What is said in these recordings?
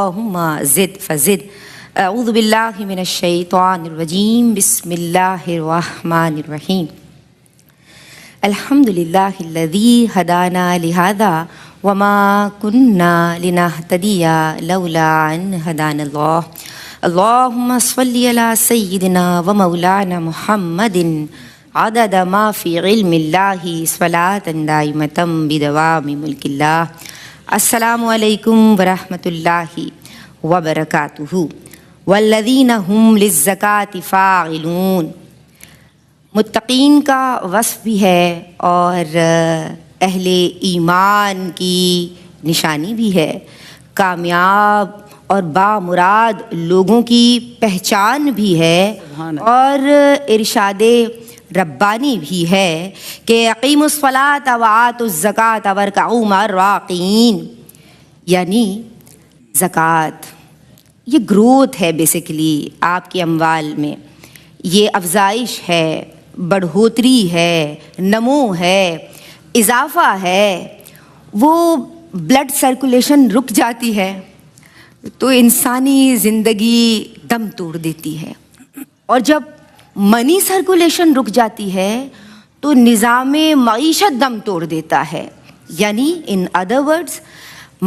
اللہم زد فزد اعوذ باللہ من الشیطان الرجیم بسم اللہ الرحمن الرحیم الحمدللہ الذی ہدانا لہذا وما کننا لنہتدی لولا ان ہدانا اللہ اللہم صلی علی سیدنا و مولانا محمد عدد ما فی علم اللہ صلاۃ دائمۃ بدوام ملک اللہ. السلام علیکم ورحمۃ اللہ وبرکاتہ. والذین هم للزکاة فاعلون. متقین کا وصف بھی ہے اور اہل ایمان کی نشانی بھی ہے. کامیاب اور بامراد لوگوں کی پہچان بھی ہے اور ارشاد ربانی بھی ہے کہ اقیموا الصلاۃ وآتوا الزکاۃ وارکعوا مع الراکعین. یعنی زکوٰۃ یہ گروتھ ہے بیسیکلی آپ کے اموال میں، یہ افزائش ہے، بڑھوتری ہے، نمو ہے، اضافہ ہے. وہ بلڈ سرکولیشن رک جاتی ہے تو انسانی زندگی دم توڑ دیتی ہے، اور جب منی سرکولیشن رک جاتی ہے تو نظام معیشت دم توڑ دیتا ہے. یعنی ان ادر ورڈز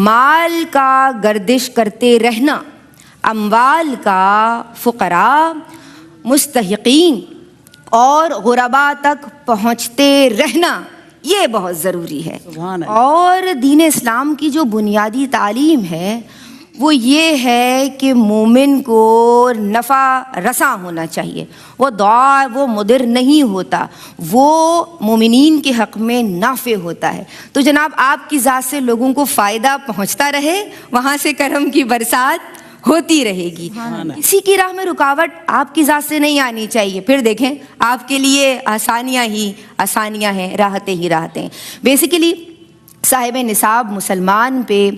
مال کا گردش کرتے رہنا، اموال کا فقراء، مستحقین اور غرباء تک پہنچتے رہنا یہ بہت ضروری ہے. اور دین اسلام کی جو بنیادی تعلیم ہے وہ یہ ہے کہ مومن کو نفع رساں ہونا چاہیے. وہ دعا وہ مضر نہیں ہوتا، وہ مومنین کے حق میں نافع ہوتا ہے. تو جناب آپ کی ذات سے لوگوں کو فائدہ پہنچتا رہے، وہاں سے کرم کی برسات ہوتی رہے گی. کسی کی راہ میں رکاوٹ آپ کی ذات سے نہیں آنی چاہیے. پھر دیکھیں آپ کے لیے آسانیاں ہی آسانیاں ہیں، راحتیں ہی راحتیں. بیسیکلی صاحب نصاب مسلمان پہ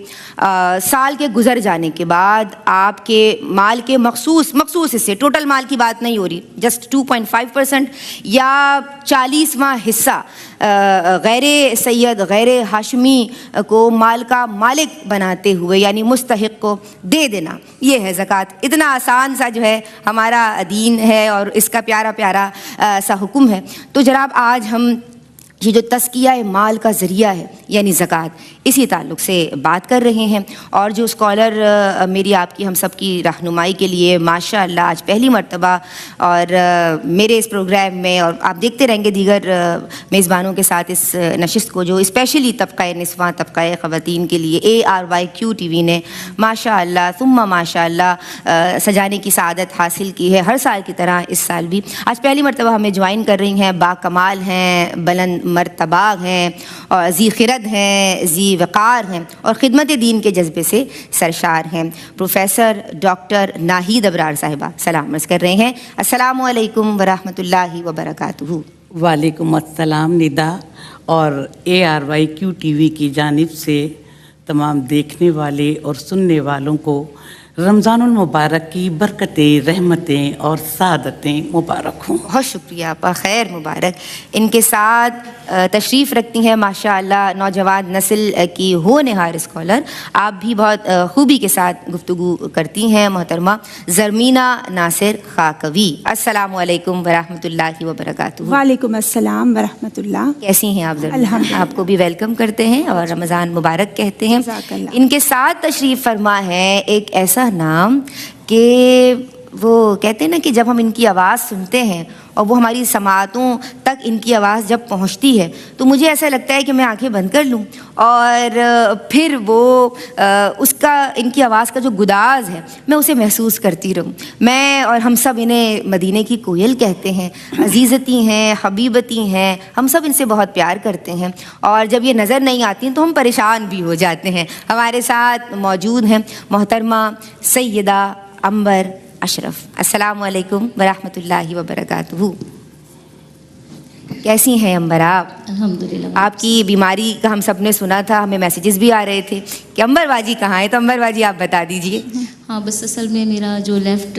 سال کے گزر جانے کے بعد آپ کے مال کے مخصوص حصے، ٹوٹل مال کی بات نہیں ہو رہی، جسٹ 2.5% یا 40واں حصہ غیر سید غیر ہاشمی کو مال کا مالک بناتے ہوئے یعنی مستحق کو دے دینا، یہ ہے زکوٰۃ. اتنا آسان سا جو ہے ہمارا دین ہے اور اس کا پیارا پیارا سا حکم ہے. تو جناب آج ہم یہ جو تزکیہ مال کا ذریعہ ہے یعنی زکوٰۃ، اسی تعلق سے بات کر رہے ہیں. اور جو اسکالر میری آپ کی ہم سب کی رہنمائی کے لیے ماشاء اللہ آج پہلی مرتبہ اور میرے اس پروگرام میں، اور آپ دیکھتے رہیں گے دیگر میزبانوں کے ساتھ اس نشست کو، جو اسپیشلی طبقہ نسواں طبقہ خواتین کے لیے ARYQ TV نے ماشاء اللہ ثم ماشاء اللہ سجانے کی سعادت حاصل کی ہے. ہر سال کی طرح اس سال بھی آج پہلی مرتبہ ہمیں جوائن کر رہی ہیں. با کمال ہیں، بلند مرتبہ ہیں، اور ذی خرد ہیں، ذی وقار ہیں، اور خدمت دین کے جذبے سے سرشار ہیں. پروفیسر ڈاکٹر ناہید ابرار صاحبہ سلام عرض کر رہے ہیں. السلام علیکم ورحمۃ اللہ وبرکاتہ. وعلیکم السلام ندا. اور ARYQ TV کی جانب سے تمام دیکھنے والے اور سننے والوں کو رمضان المبارک کی برکتیں، رحمتیں اور سعادتیں مبارک ہوں. بہت شکریہ آپ، خیر مبارک. ان کے ساتھ تشریف رکھتی ہیں ماشاء اللہ نوجوان نسل کی ہونہار اسکالر، آپ بھی بہت خوبی کے ساتھ گفتگو کرتی ہیں، محترمہ زرمینہ ناصر خاکوی. السلام علیکم ورحمۃ اللہ وبرکاتہ. وعلیکم السلام ورحمۃ اللہ. کیسی ہیں آپ زرمینہ؟ الحمدللہ. آپ کو بھی ویلکم کرتے ہیں اور رمضان مبارک کہتے ہیں. جزاک اللہ. ان کے ساتھ تشریف فرما ہے ایک ایسا نام کہ وہ کہتے ہیں نا کہ جب ہم ان کی آواز سنتے ہیں اور وہ ہماری سماعتوں تک ان کی آواز جب پہنچتی ہے تو مجھے ایسا لگتا ہے کہ میں آنکھیں بند کر لوں اور پھر وہ اس کا ان کی آواز کا جو گداز ہے میں اسے محسوس کرتی رہوں. میں اور ہم سب انہیں مدینے کی کوئل کہتے ہیں، عزیزتی ہیں، حبیبتی ہیں، ہم سب ان سے بہت پیار کرتے ہیں، اور جب یہ نظر نہیں آتی ہیں تو ہم پریشان بھی ہو جاتے ہیں. ہمارے ساتھ موجود ہیں محترمہ سیدہ عنبر اشرف. السلام علیکم ورحمۃ اللہ وبرکاتہ. کیسی ہیں عنبر آپ؟ الحمدللہ. آپ کی بیماری کا ہم سب نے سنا تھا، ہمیں میسیجز بھی آ رہے تھے کہ عنبر باجی کہاں ہے، تو عنبر باجی آپ بتا دیجئے. ہاں بس اصل میں میرا جو لیفٹ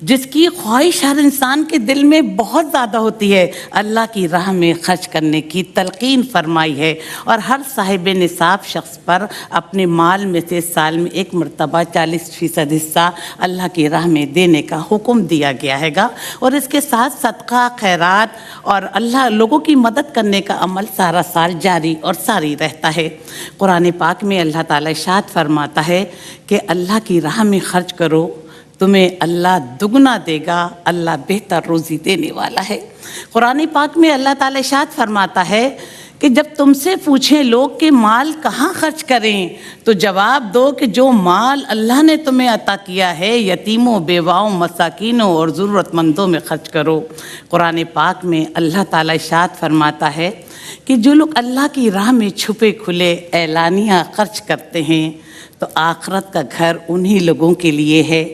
جس کی خواہش ہر انسان کے دل میں بہت زیادہ ہوتی ہے، اللہ کی راہ میں خرچ کرنے کی تلقین فرمائی ہے، اور ہر صاحب نصاب شخص پر اپنے مال میں سے سال میں 1 مرتبہ 40% حصہ اللہ کی راہ میں دینے کا حکم دیا گیا ہے گا، اور اس کے ساتھ صدقہ، خیرات اور اللہ لوگوں کی مدد کرنے کا عمل سارا سال جاری اور ساری رہتا ہے۔ قرآن پاک میں اللہ تعالیٰ ارشاد فرماتا ہے کہ اللہ کی راہ میں خرچ کرو، تمہیں اللہ دگنا دے گا، اللہ بہتر روزی دینے والا ہے۔ قرآن پاک میں اللہ تعالیٰ ارشاد فرماتا ہے کہ جب تم سے پوچھیں لوگ کہ مال کہاں خرچ کریں تو جواب دو کہ جو مال اللہ نے تمہیں عطا کیا ہے یتیموں، بیواؤں، مساکینوں اور ضرورت مندوں میں خرچ کرو۔ قرآن پاک میں اللہ تعالیٰ ارشاد فرماتا ہے کہ جو لوگ اللہ کی راہ میں چھپے کھلے اعلانیہ خرچ کرتے ہیں تو آخرت کا گھر انہی لوگوں کے لیے ہے،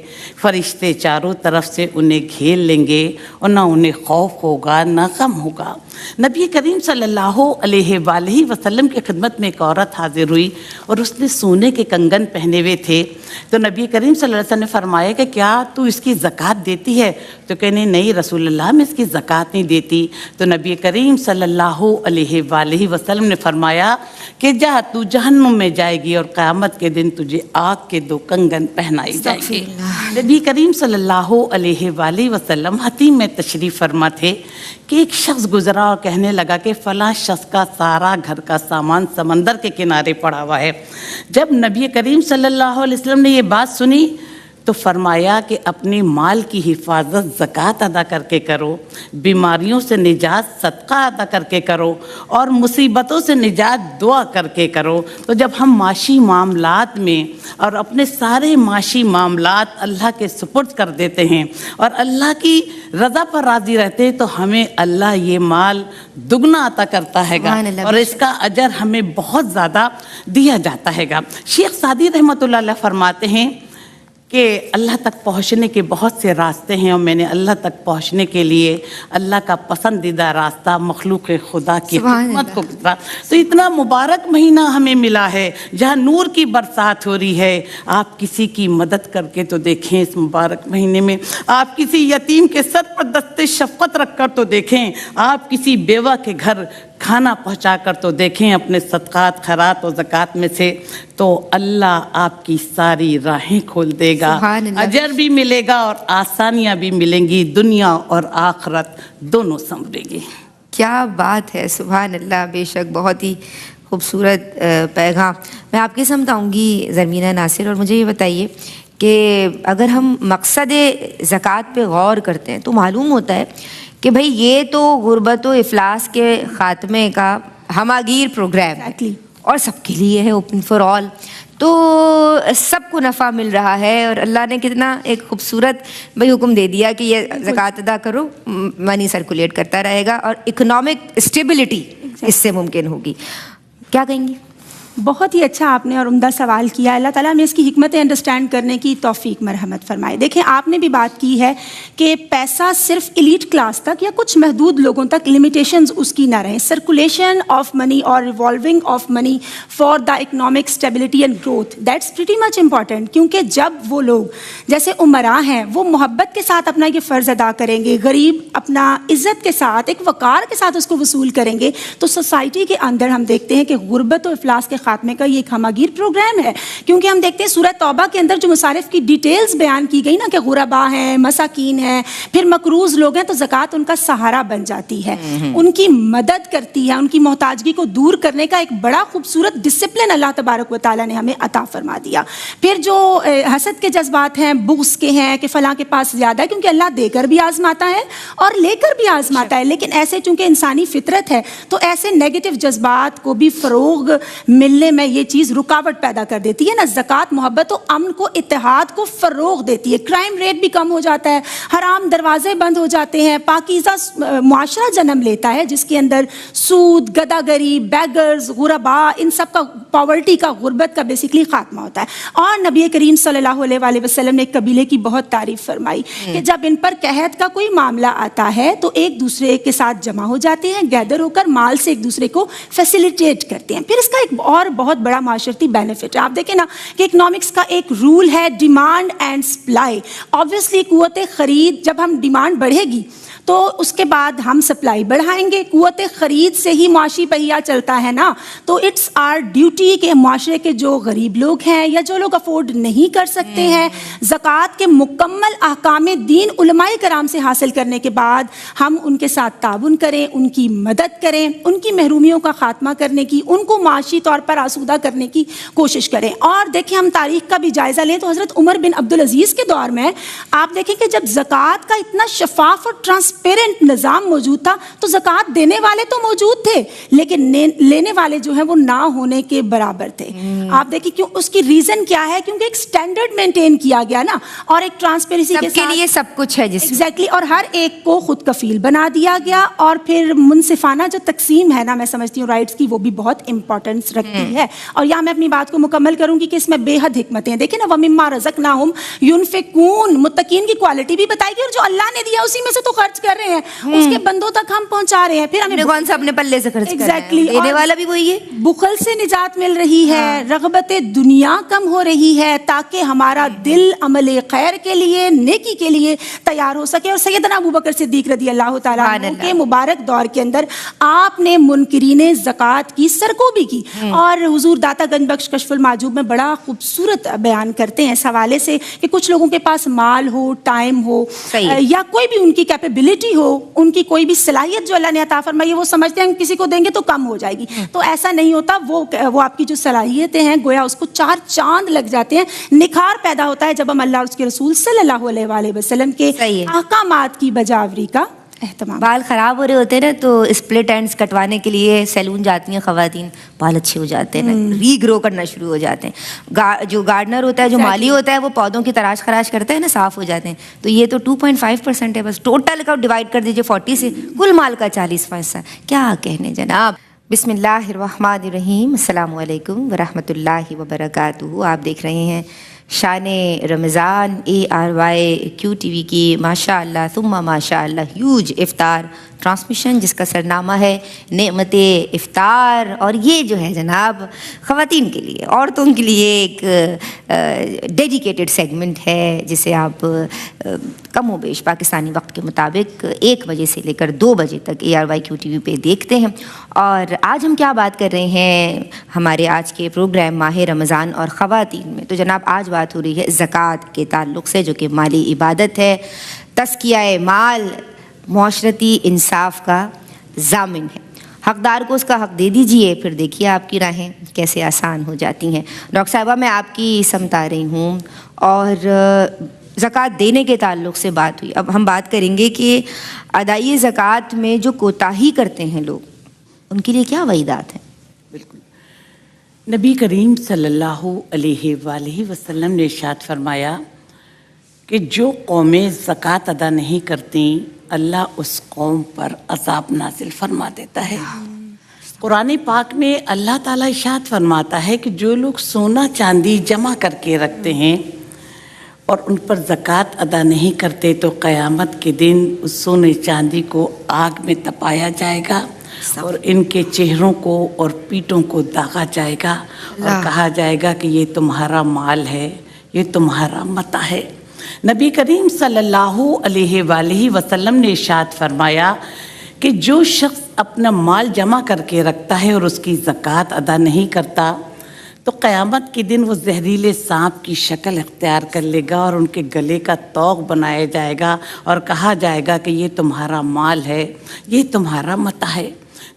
فرشتے چاروں طرف سے انہیں گھیر لیں گے اور نہ انہیں خوف ہوگا نہ غم ہوگا۔ نبی کریم صلی اللہ علیہ وآلہ وسلم کی خدمت میں ایک عورت حاضر ہوئی اور اس نے سونے کے کنگن پہنے ہوئے تھے، تو نبی کریم صلی اللہ علیہ وسلم نے فرمایا کہ کیا تو اس کی زکوٰۃ دیتی ہے؟ تو کہنے نہیں رسول اللہ میں اس کی زکوٰۃ نہیں دیتی۔ تو نبی کریم صلی اللہ علیہ وآلہ وسلم نے فرمایا کہ جا تو جہنم میں جائے گی اور قیامت کے دن تجھے آگ کے 2 کنگن پہنائے جائیں گے۔ نبی کریم صلی اللہ علیہ وآلہ وسلم حتیم میں تشریف فرما تھے کہ ایک شخص گزرا اور کہنے لگا کہ فلاں شخص کا سارا گھر کا سامان سمندر کے کنارے پڑا ہوا ہے۔ جب نبی کریم صلی اللہ علیہ وسلم نے یہ بات سنی تو فرمایا کہ اپنے مال کی حفاظت زکوٰۃ ادا کر کے کرو، بیماریوں سے نجات صدقہ ادا کر کے کرو، اور مصیبتوں سے نجات دعا کر کے کرو۔ تو جب ہم معاشی معاملات میں اور اپنے سارے معاشی معاملات اللہ کے سپرد کر دیتے ہیں اور اللہ کی رضا پر راضی رہتے ہیں تو ہمیں اللہ یہ مال دگنا عطا کرتا ہے گا اور اس کا اجر ہمیں بہت زیادہ دیا جاتا ہے گا۔ شیخ سعدی رحمۃ اللہ علیہ فرماتے ہیں کہ اللہ تک پہنچنے کے بہت سے راستے ہیں اور میں نے اللہ تک پہنچنے کے لیے اللہ کا پسندیدہ راستہ مخلوق خدا کی خدمت کو گزارا۔ تو اتنا مبارک مہینہ ہمیں ملا ہے جہاں نور کی برسات ہو رہی ہے۔ آپ کسی کی مدد کر کے تو دیکھیں اس مبارک مہینے میں، آپ کسی یتیم کے سر پر دستے شفقت رکھ کر تو دیکھیں، آپ کسی بیوہ کے گھر کھانا پہنچا کر تو دیکھیں اپنے صدقات، خیرات اور زکوٰۃ میں سے، تو اللہ آپ کی ساری راہیں کھول دے گا، اجر بھی ملے گا اور آسانیاں بھی ملیں گی، دنیا اور آخرت دونوں سنورے گی۔ کیا بات ہے، سبحان اللہ، بے شک بہت ہی خوبصورت پیغام۔ میں آپ کے سمجھاؤں گی زرمینہ ناصر، اور مجھے یہ بتائیے کہ اگر ہم مقصد زکوٰۃ پہ غور کرتے ہیں تو معلوم ہوتا ہے کہ بھئی یہ تو غربت و افلاس کے خاتمے کا ہماگیر پروگرام اور سب کے لیے ہے، اوپن فار آل، تو سب کو نفع مل رہا ہے، اور اللہ نے کتنا ایک خوبصورت بھئی حکم دے دیا کہ یہ زکوٰۃ ادا کرو، منی سرکولیٹ کرتا رہے گا اور اکنامک اسٹیبلٹی اس سے ممکن ہوگی۔ کیا کہیں گی؟ بہت ہی اچھا آپ نے اور عمدہ سوال کیا۔ اللہ تعالیٰ ہمیں اس کی حکمت انڈرسٹینڈ کرنے کی توفیق مرحمت فرمائے۔ دیکھیں، آپ نے بھی بات کی ہے کہ پیسہ صرف ایلیٹ کلاس تک یا کچھ محدود لوگوں تک لمیٹیشنز اس کی نہ رہیں۔ سرکولیشن آف منی اور revolving of money for the economic stability and growth, that's pretty much important, کیونکہ جب وہ لوگ جیسے عمراء ہیں وہ محبت کے ساتھ اپنا یہ فرض ادا کریں گے، غریب اپنا عزت کے ساتھ ایک وقار کے ساتھ اس کو وصول کریں گے، تو سوسائٹی کے اندر ہم دیکھتے ہیں کہ غربت و افلاس کے خاتمے کا یہ ایک ہماگیر پروگرام ہے۔ کیونکہ ہم دیکھتے ہیں سورہ توبہ کے اندر جو مصارف کی ڈیٹیلز بیان کی گئی نا کہ غربا ہیں، مساکین ہیں، پھر مقروض لوگ ہیں، تو زکوٰۃ ان کا سہارا بن جاتی ہے، ان کی مدد کرتی ہے، ان کی محتاجگی کو دور کرنے کا ایک بڑا خوبصورت ڈسپلن اللہ تبارک و تعالیٰ نے ہمیں عطا فرما دیا۔ پھر جو حسد کے جذبات ہیں، بغض کے ہیں کہ فلاں کے پاس زیادہ ہے، کیونکہ اللہ دے کر بھی آزماتا ہے اور لے کر بھی آزماتا ہے، لیکن ایسے چونکہ انسانی فطرت ہے تو ایسے نیگیٹو جذبات کو بھی فروغ ملنے میں یہ چیز رکاوٹ پیدا کر دیتی ہے نا۔ زکوٰۃ محبت و امن کو، اتحاد کو فروغ دیتی ہے، کرائم ریٹ بھی کم ہو جاتا ہے، حرام دروازے بند ہو جاتے ہیں، پاکیزہ معاشرہ جنم لیتا ہے جس کے اندر سود، گداگری، بیگرز، غربا، ان سب کا، پاورٹی کا، غربت کا بیسیکلی خاتمہ ہوتا ہے۔ اور نبی کریم صلی اللہ علیہ وآلہ وسلم نے ایک قبیلے کی بہت تعریف فرمائی کہ جب ان پر قحط کا کوئی معاملہ آتا ہے تو ایک دوسرے کے ساتھ جمع ہو جاتے ہیں، گیدر ہو کر مال سے ایک دوسرے کو فیسیلیٹیٹ کرتے ہیں۔ پھر اس کا ایک اور اور بہت بڑا معاشرتی بینیفٹ ہے. آپ دیکھیں نا کہ اکنامکس کا ایک رول ہے ڈیمانڈ اینڈ سپلائی. آبویسلی قوت خرید, جب ہم ڈیمانڈ بڑھے گی تو اس کے بعد ہم سپلائی بڑھائیں گے. قوت خرید سے ہی معاشی پہیہ چلتا ہے نا. تو اٹس آر ڈیوٹی کہ معاشرے کے جو غریب لوگ ہیں یا جو لوگ افورڈ نہیں کر سکتے ہیں, زکوٰۃ کے مکمل احکام دین علماء کرام سے حاصل کرنے کے بعد ہم ان کے ساتھ تعاون کریں, ان کی مدد کریں, ان کی محرومیوں کا خاتمہ کرنے کی, ان کو معاشی طور پر آسودہ کرنے کی کوشش کریں. اور دیکھیں ہم تاریخ کا بھی جائزہ لیں تو حضرت عمر بن عبدالعزیز کے دور میں آپ دیکھیں کہ جب زکوٰۃ کا اتنا شفاف اور ٹرانسپیرنٹ نظام موجود تھا تو زکوٰۃ دینے والے تو موجود تھے لیکن لینے والے جو ہیں وہ نہ ہونے کے برابر تھے. آپ دیکھیں کیوں, اس کی ریزن کیا ہے, کیونکہ ایک سٹینڈرڈ مینٹین کیا گیا نا, اور ایک ٹرانسپیرنسی کے لیے سب کچھ ہے جس ایگزیکٹلی, اور ہر ایک کو خود کفیل بنا دیا گیا. اور پھر منصفانہ جو تقسیم ہے نا, میں سمجھتی ہوں رائٹس کی, وہ بھی بہت امپورٹنس رکھتی ہے. اور یہاں میں اپنی بات کو مکمل کروں گی کہ اس میں بے حد حکمتیں ہیں. دیکھیں نا, وَمِمَّا رَزَقْنَاهُمْ يُنْفِقُونَ, متقین کی کوالٹی بھی بتائی گئی, اور جو اللہ نے دیا اسی میں سے تو خرچ کر رہے ہیں, اس کے بندوں تک ہم پہنچا رہے ہیں. پھر ہمیں کون سا اپنے پلے سے خرچ کر رہے ہیں, ایگزیکٹلی دینے والا بھی وہی ہے. بخل سے نجات مل رہی ہے, رغبت دنیا کم ہو رہی ہے تاکہ ہمارا دل عمل خیر کے لیے, نیکی کے لیے تیار ہو سکے. اور سیدنا ابوبکر صدیق رضی اللہ تعالیٰ عنہ کے مبارک دور کے اندر آپ نے منکرین زکوٰۃ کی سرکوبی کی. اور حضور داتا گنج بخش کشف المعجوب میں بڑا خوبصورت بیان کرتے ہیں اس حوالے سے کہ کچھ لوگوں کے پاس مال ہو, ٹائم ہو, یا کوئی بھی ان کی کیپیبلٹی ہو, ان کی کوئی بھی صلاحیت جو اللہ نے عطا فرمائی ہے, وہ سمجھتے ہیں کسی کو دیں گے تو کم ہو جائے گی. تو ایسا نہیں ہوتا. وہ آپ کی جو صلاحیتیں ہیں گویا اس کو 4 چاند لگ جاتے ہیں. نکھار پیدا ہوتا ہے جب ہم اللہ اور اس کے رسول صلی اللہ علیہ وآلہ وسلم کے احکامات کی بجاوری کا اہتمام. بال خراب ہو رہے ہوتے ہیں نا تو اسپلٹ اینڈز کٹوانے کے لیے سیلون جاتی ہیں خواتین, بال اچھے ہو جاتے ہیں, ری گرو کرنا شروع ہو جاتے ہیں. جو گارڈنر ہوتا ہے, جو مالی ہوتا ہے, وہ پودوں کی تراش خراش کرتا ہے نا, صاف ہو جاتے ہیں. تو یہ تو 2.5% ہے بس. ٹوٹل کا ڈیوائڈ کر دیجئے 40 سے, کل مال کا 40%. کیا کہنے جناب. بسم اللہ الرحمن الرحیم. السلام علیکم ورحمۃ اللہ وبرکاتہ. آپ دیکھ رہے ہیں شان رمضان ARY QTV کی ماشاء اللہ ثم ماشاء اللہ ہیوج افطار ٹرانسمیشن, جس کا سرنامہ ہے نعمت افطار. اور یہ جو ہے جناب خواتین کے لیے, عورتوں کے لیے ایک ڈیڈیکیٹڈ سیگمنٹ ہے جسے آپ کم و بیش پاکستانی وقت کے مطابق 1 بجے سے لے کر 2 بجے تک ARY QTV پہ دیکھتے ہیں. اور آج ہم کیا بات کر رہے ہیں ہمارے آج کے پروگرام ماہ رمضان اور خواتین میں. تو جناب آج بات ہو رہی ہے زکوٰۃ کے تعلق سے, جو کہ مالی عبادت ہے, تزکیہ مال, معاشرتی انصاف کا ضامن ہے. حقدار کو اس کا حق دے دیجئے, پھر دیکھیے آپ کی راہیں کیسے آسان ہو جاتی ہیں. ڈاکٹر صاحبہ میں آپ کی سمت آ رہی ہوں, اور زکوٰۃ دینے کے تعلق سے بات ہوئی. اب ہم بات کریں گے کہ ادائی زکوٰۃ میں جو کوتاہی کرتے ہیں لوگ, ان کے لیے کیا وعیدات ہیں. بالکل. نبی کریم صلی اللہ علیہ وآلہ وسلم نے ارشاد فرمایا کہ جو قومیں زکوٰۃ ادا نہیں کرتی اللہ اس قوم پر عذاب نازل فرما دیتا ہے. قرآن پاک میں اللہ تعالیٰ ارشاد فرماتا ہے کہ جو لوگ سونا چاندی جمع کر کے رکھتے ہیں اور ان پر زکوٰۃ ادا نہیں کرتے تو قیامت کے دن اس سونے چاندی کو آگ میں تپایا جائے گا اور ان کے چہروں کو اور پیٹوں کو داغا جائے گا اور کہا جائے گا کہ یہ تمہارا مال ہے, یہ تمہارا متاع ہے. نبی کریم صلی اللہ علیہ وآلہ وسلم نے ارشاد فرمایا کہ جو شخص اپنا مال جمع کر کے رکھتا ہے اور اس کی زکوٰۃ ادا نہیں کرتا تو قیامت کے دن وہ زہریلے سانپ کی شکل اختیار کر لے گا اور ان کے گلے کا طوق بنایا جائے گا اور کہا جائے گا کہ یہ تمہارا مال ہے, یہ تمہارا متاع ہے.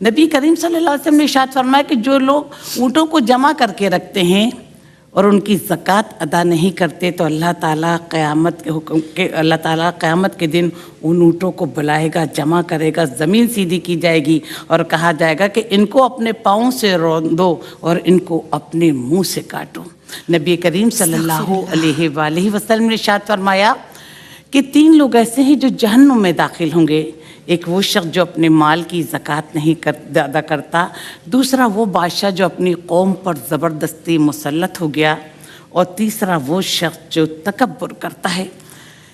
نبی کریم صلی اللہ علیہ وسلم نے ارشاد فرمایا کہ جو لوگ اونٹوں کو جمع کر کے رکھتے ہیں اور ان کی زکوٰۃ ادا نہیں کرتے تو اللہ تعالیٰ قیامت کے دن ان اونٹوں کو بلائے گا, جمع کرے گا, زمین سیدھی کی جائے گی اور کہا جائے گا کہ ان کو اپنے پاؤں سے روندو اور ان کو اپنے منہ سے کاٹو. نبی کریم صلی اللہ علیہ وآلہ وسلم نے ارشاد فرمایا کہ 3 لوگ ایسے ہیں جو جہنم میں داخل ہوں گے. ایک وہ شخص جو اپنے مال کی زکوٰۃ نہیں ادا کرتا, دوسرا وہ بادشاہ جو اپنی قوم پر زبردستی مسلط ہو گیا, اور تیسرا وہ شخص جو تکبر کرتا ہے.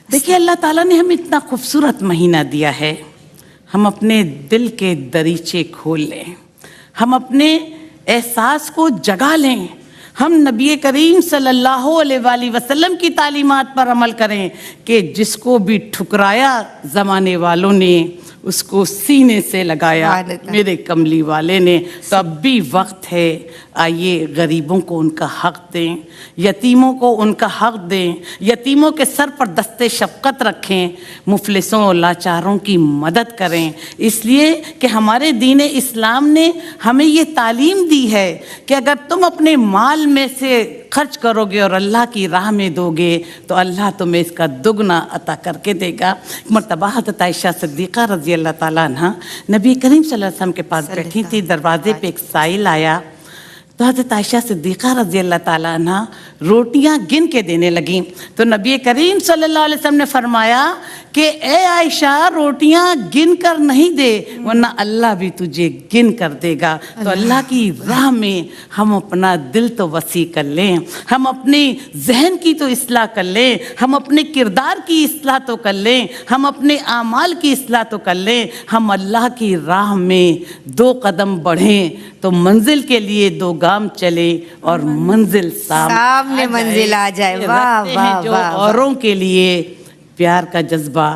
دیکھیے اللہ تعالیٰ نے ہمیں اتنا خوبصورت مہینہ دیا ہے, ہم اپنے دل کے دریچے کھول لیں, ہم اپنے احساس کو جگا لیں، ہم نبی کریم صلی اللہ علیہ وآلہ وسلم کی تعلیمات پر عمل کریں کہ جس کو بھی ٹھکرایا زمانے والوں نے اس کو سینے سے لگایا میرے کملی والے نے۔ تو اب بھی وقت ہے، آئیے غریبوں کو ان کا حق دیں، یتیموں کو ان کا حق دیں، یتیموں کے سر پر دست شفقت رکھیں، مفلسوں اور لاچاروں کی مدد کریں، اس لیے کہ ہمارے دین اسلام نے ہمیں یہ تعلیم دی ہے کہ اگر تم اپنے مال میں سے خرچ کرو گے اور اللہ کی راہ میں دو گے تو اللہ تمہیں اس کا دگنا عطا کر کے دے گا۔ مرتبہ حضرت عائشہ صدیقہ رضی اللہ تعالیٰ عنہ نبی کریم صلی اللہ علیہ وسلم کے پاس بیٹھی تھی، دروازے پہ ایک سائل آیا تو حضرت عائشہ صدیقہ رضی اللہ تعالیٰ عنہ روٹیاں گن کے دینے لگیں، تو نبی کریم صلی اللہ علیہ وسلم نے فرمایا کہ اے عائشہ روٹیاں گن کر نہیں دے ورنہ اللہ بھی تجھے گن کر دے گا۔ تو اللہ کی راہ میں ہم اپنا دل تو وسیع کر لیں، ہم اپنے ذہن کی تو اصلاح کر لیں، ہم اپنے کردار کی اصلاح تو کر لیں، ہم اپنے اعمال کی اصلاح تو کر لیں، ہم اللہ کی راہ میں 2 قدم بڑھیں تو منزل کے لیے 2 گام چلیں اور منزل سامنے منزل آ جائے۔ واہ واہ جو واہ۔ اوروں کے لیے پیار کا جذبہ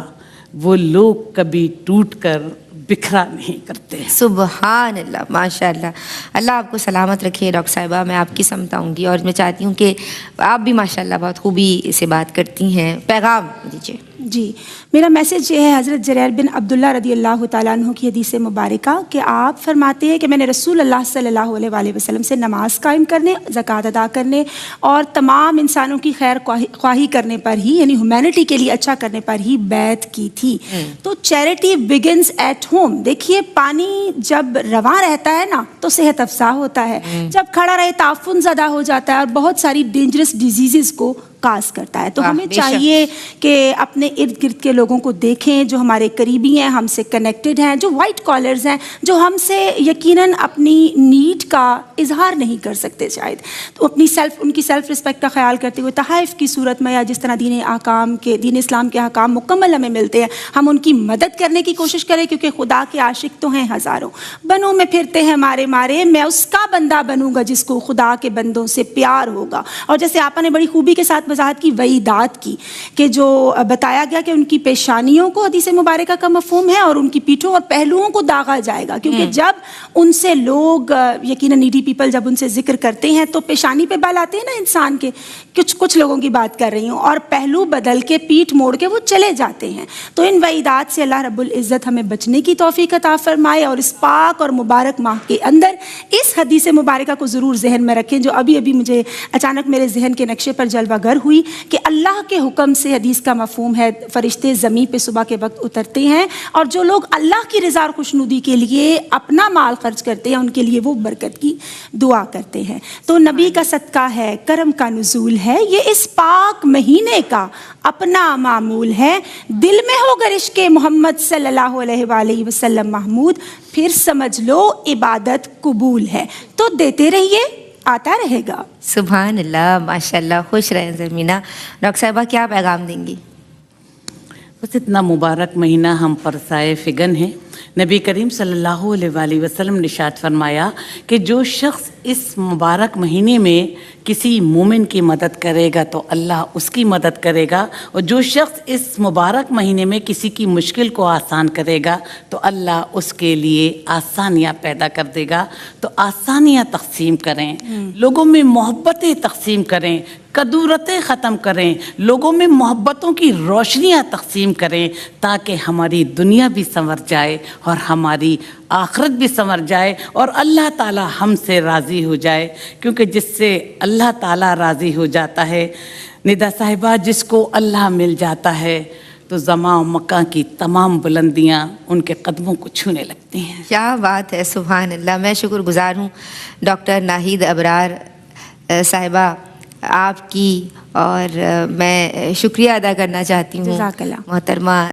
وہ لوگ کبھی ٹوٹ کر بکھرا نہیں کرتے۔ سبحان اللہ، ماشاء اللہ، اللہ آپ کو سلامت رکھے۔ ڈاکٹر صاحبہ میں آپ کی سمت آؤں گی اور میں چاہتی ہوں کہ آپ بھی ماشاء اللہ بہت خوبی سے بات کرتی ہیں، پیغام دیجیے۔ جی، میرا میسج یہ ہے حضرت جریر بن عبداللہ رضی اللہ تعالیٰ عنہ کی حدیث مبارکہ کہ آپ فرماتے ہیں کہ میں نے رسول اللہ صلی اللہ علیہ وآلہ وسلم سے نماز قائم کرنے، زکوٰۃ ادا کرنے اور تمام انسانوں کی خیر خواہی کرنے پر ہی، یعنی ہیومینٹی کے لیے اچھا کرنے پر ہی بیعت کی تھی۔ تو چیریٹی بگنز ایٹ ہوم۔ دیکھیے پانی جب رواں رہتا ہے نا تو صحت افزا ہوتا ہے، جب کھڑا رہے تعفن زدہ ہو جاتا ہے اور بہت ساری ڈینجرس ڈیزیزز کو کاز کرتا ہے۔ تو ہمیں چاہیے کہ اپنے ارد گرد کے لوگوں کو دیکھیں جو ہمارے قریبی ہیں، ہم سے کنیکٹڈ ہیں، جو وائٹ کالرز ہیں، جو ہم سے یقیناً اپنی نیڈ کا اظہار نہیں کر سکتے شاید، تو اپنی ان کی سیلف رسپیکٹ کا خیال کرتے ہوئے تحائف کی صورت میں یا جس طرح دین اسلام کے احکام مکمل ہمیں ملتے ہیں ہم ان کی مدد کرنے کی کوشش کریں، کیونکہ خدا کے عاشق تو ہیں ہزاروں، بنوں میں پھرتے ہیں مارے مارے، میں اس کا بندہ بنوں گا جس کو خدا کے بندوں سے پیار ہوگا۔ اور جیسے آپ نے بڑی خوبی کے ساتھ وضاحت کی وعیدات کی کہ جو بتایا گیا کہ ان کی پیشانیوں کو حدیث مبارکہ کا مفہوم ہے اور ان کی پیٹھوں اور پہلوؤں کو داغا جائے گا، کیونکہ جب ان سے لوگ یقیناً نیڈی پیپل جب ان سے ذکر کرتے ہیں تو پیشانی پہ بال آتے ہیں نا انسان کے، کچھ لوگوں کی بات کر رہی ہوں، اور پہلو بدل کے پیٹھ موڑ کے وہ چلے جاتے ہیں۔ تو ان وعیدات سے اللہ رب العزت ہمیں بچنے کی توفیق عطا فرمائے، اور اس پاک اور مبارک ماہ کے اندر اس حدیث مبارکہ کو ضرور ذہن میں رکھیں جو ابھی مجھے اچانک میرے ذہن کے نقشے پر جلوہ گر ہوئی کہ اللہ کے حکم سے حدیث کا مفہوم ہے فرشتے زمین پہ صبح کے وقت اترتے ہیں، اور جو لوگ اللہ کی رضا اور خوشنودی کے لیے اپنا مال خرچ کرتے ہیں ان کے لیے وہ برکت کی دعا کرتے ہیں۔ تو نبی کا صدقہ ہے، کرم کا نزول ہے، یہ اس پاک مہینے کا اپنا معمول ہے۔ دل میں ہو گر عشق محمد صلی اللہ علیہ وآلہ وسلم محمود، پھر سمجھ لو عبادت قبول ہے۔ تو دیتے رہیے، آتا رہے گا۔ سبحان اللہ، ماشاء اللہ، خوش رہیں زمینہ۔ ڈاکٹر صاحبہ کیا پیغام دیں گی؟ بس اتنا مبارک مہینہ ہم پر سائے فگن ہے۔ نبی کریم صلی اللہ علیہ وآلہ وسلم نے ارشاد فرمایا کہ جو شخص اس مبارک مہینے میں کسی مومن کی مدد کرے گا تو اللہ اس کی مدد کرے گا، اور جو شخص اس مبارک مہینے میں کسی کی مشکل کو آسان کرے گا تو اللہ اس کے لیے آسانیاں پیدا کر دے گا۔ تو آسانیاں تقسیم کریں، لوگوں میں محبتیں تقسیم کریں، کدورتیں ختم کریں، لوگوں میں محبتوں کی روشنیاں تقسیم کریں تاکہ ہماری دنیا بھی سنور جائے اور ہماری آخرت بھی سنور جائے اور اللہ تعالی ہم سے راضی ہو جائے، کیونکہ جس سے اللہ تعالی راضی ہو جاتا ہے ندا صاحبہ، جس کو اللہ مل جاتا ہے تو زمان و مکان کی تمام بلندیاں ان کے قدموں کو چھونے لگتی ہیں۔ کیا بات ہے، سبحان اللہ۔ میں شکر گزار ہوں ڈاکٹر ناہید ابرار صاحبہ آپ کی، اور میں شکریہ ادا کرنا چاہتی ہوں جزاک اللہ محترمہ